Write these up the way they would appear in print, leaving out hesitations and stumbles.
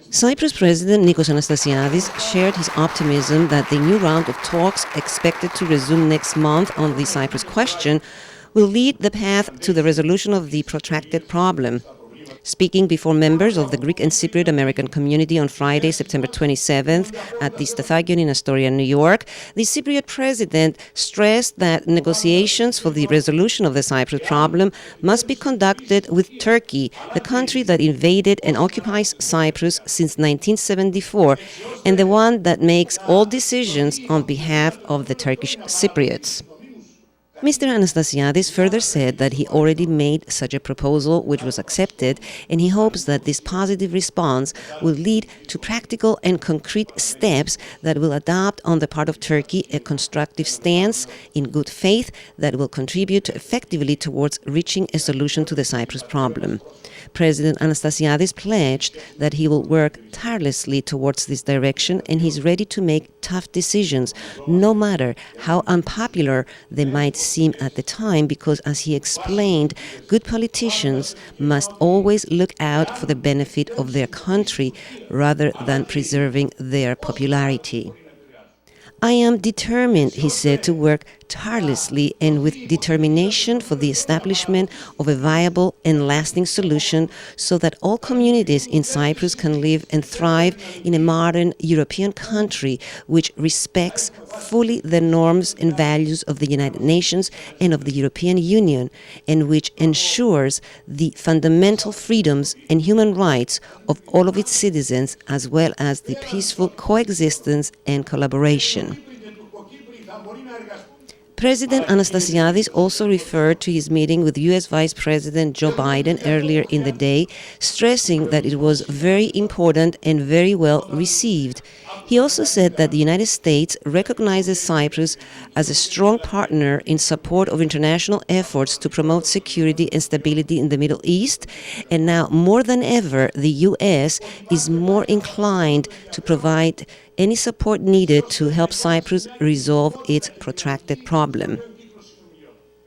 Cyprus President Nicos Anastasiades shared his optimism that the new round of talks expected to resume next month on the Cyprus question will lead the path to the resolution of the protracted problem. Speaking before members of the Greek and Cypriot American community on Friday, September 27th at the Stadion in Astoria, New York, the Cypriot president stressed that negotiations for the resolution of the Cyprus problem must be conducted with Turkey, the country that invaded and occupies Cyprus since 1974, and the one that makes all decisions on behalf of the Turkish Cypriots. Mr. Anastasiades further said that he already made such a proposal, which was accepted, and he hopes that this positive response will lead to practical and concrete steps that will adopt on the part of Turkey a constructive stance in good faith that will contribute effectively towards reaching a solution to the Cyprus problem. President Anastasiades pledged that he will work tirelessly towards this direction, and he's ready to make tough decisions, no matter how unpopular they might seem at the time, because, as he explained, good politicians must always look out for the benefit of their country rather than preserving their popularity. I am determined, he said, to work tirelessly and with determination for the establishment of a viable and lasting solution so that all communities in Cyprus can live and thrive in a modern European country which respects fully the norms and values of the United Nations and of the European Union, and which ensures the fundamental freedoms and human rights of all of its citizens, as well as the peaceful coexistence and collaboration. President Anastasiades also referred to his meeting with U.S. Vice President Joe Biden earlier in the day, stressing that it was very important and very well received. He also said that the United States recognizes Cyprus as a strong partner in support of international efforts to promote security and stability in the Middle East, and now more than ever, the U.S. is more inclined to provide any support needed to help Cyprus resolve its protracted problem.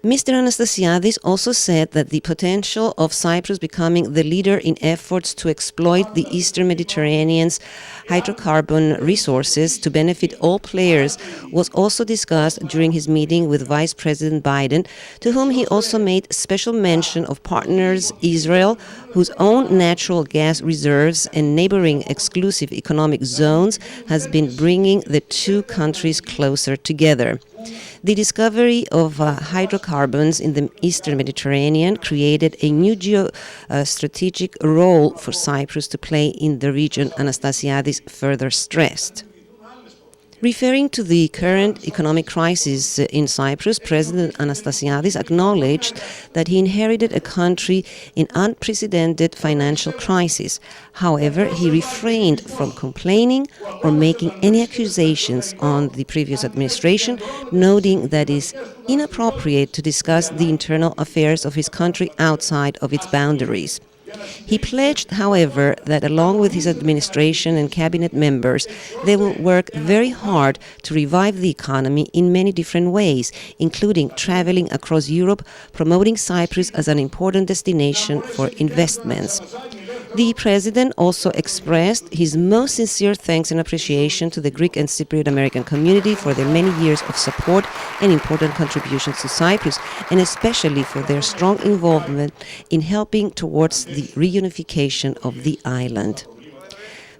Mr. Anastasiades also said that the potential of Cyprus becoming the leader in efforts to exploit the Eastern Mediterranean's hydrocarbon resources to benefit all players was also discussed during his meeting with Vice President Biden, to whom he also made special mention of partners Israel, whose own natural gas reserves and neighboring exclusive economic zones has been bringing the two countries closer together. The discovery of hydrocarbons in the Eastern Mediterranean created a new geostrategic role for Cyprus to play in the region, Anastasiades further stressed. Referring to the current economic crisis in Cyprus, President Anastasiades acknowledged that he inherited a country in unprecedented financial crisis. However, he refrained from complaining or making any accusations on the previous administration, noting that it is inappropriate to discuss the internal affairs of his country outside of its boundaries. He pledged, however, that along with his administration and cabinet members, they will work very hard to revive the economy in many different ways, including traveling across Europe, promoting Cyprus as an important destination for investments. The president also expressed his most sincere thanks and appreciation to the Greek and Cypriot American community for their many years of support and important contributions to Cyprus, and especially for their strong involvement in helping towards the reunification of the island.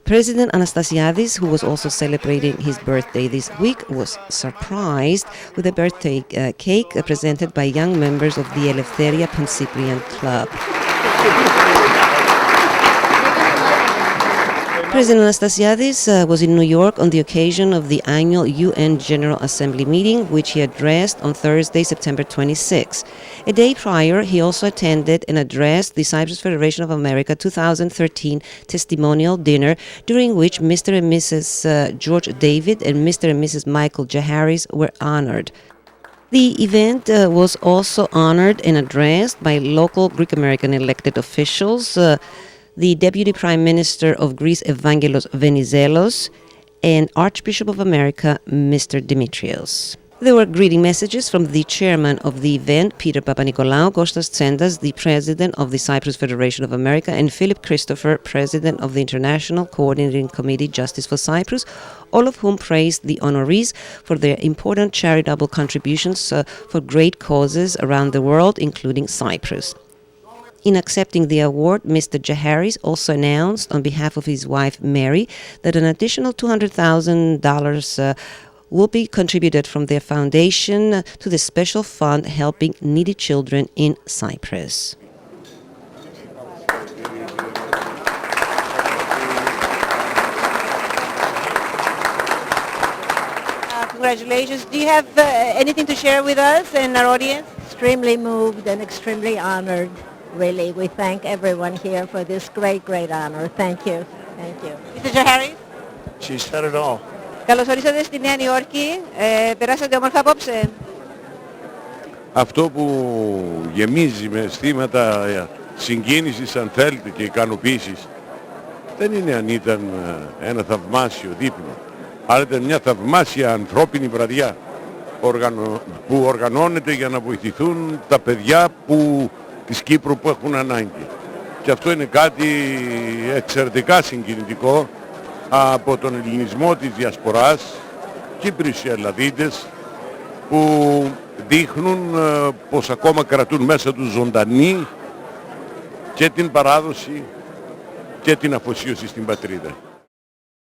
President Anastasiades, who was also celebrating his birthday this week, was surprised with a birthday cake presented by young members of the Eleftheria Pan-Cyprian Club. President Anastasiades was in New York on the occasion of the annual UN General Assembly meeting, which he addressed on Thursday, September 26. A day prior, he also attended and addressed the Cyprus Federation of America 2013 testimonial dinner, during which Mr. and Mrs. George David and Mr. and Mrs. Michael J. Harris were honored. The event was also honored and addressed by local Greek American elected officials, the Deputy Prime Minister of Greece, Evangelos Venizelos, and Archbishop of America, Mr. Dimitrios. There were greeting messages from the chairman of the event, Peter Papanikolaou, Kostas Tsentas, the president of the Cyprus Federation of America, and Philip Christopher, president of the International Coordinating Committee Justice for Cyprus, all of whom praised the honorees for their important charitable contributions for great causes around the world, including Cyprus. In accepting the award, Mr. Jaharis also announced on behalf of his wife Mary that an additional $200,000 will be contributed from their foundation to the special fund helping needy children in Cyprus. Congratulations. Do you have anything to share with us and our audience? Extremely moved and extremely honored, really. We thank everyone here for this great, great honor. Thank you. Thank you. Mr. Jaharis. She said it all. Καλώς ορίσατε στη Νέα Νιόρκη. Περάσατε όμορφα απόψε. Αυτό που γεμίζει με αισθήματα συγκίνησης, αν θέλετε, και ικανοποίησης, δεν είναι αν ήταν ένα θαυμάσιο δείπνο, αλλά ήταν μια θαυμάσια ανθρώπινη βραδιά που οργανώνεται για να βοηθηθούν τα παιδιά της Κύπρου που έχουν ανάγκη. Και αυτό είναι κάτι εξαιρετικά συγκινητικό από τον ελληνισμό της διασποράς, Κύπριος και Ελλαδίτες, που δείχνουν πως ακόμα κρατούν μέσα τους ζωντανή και την παράδοση και την αφοσίωση στην πατρίδα.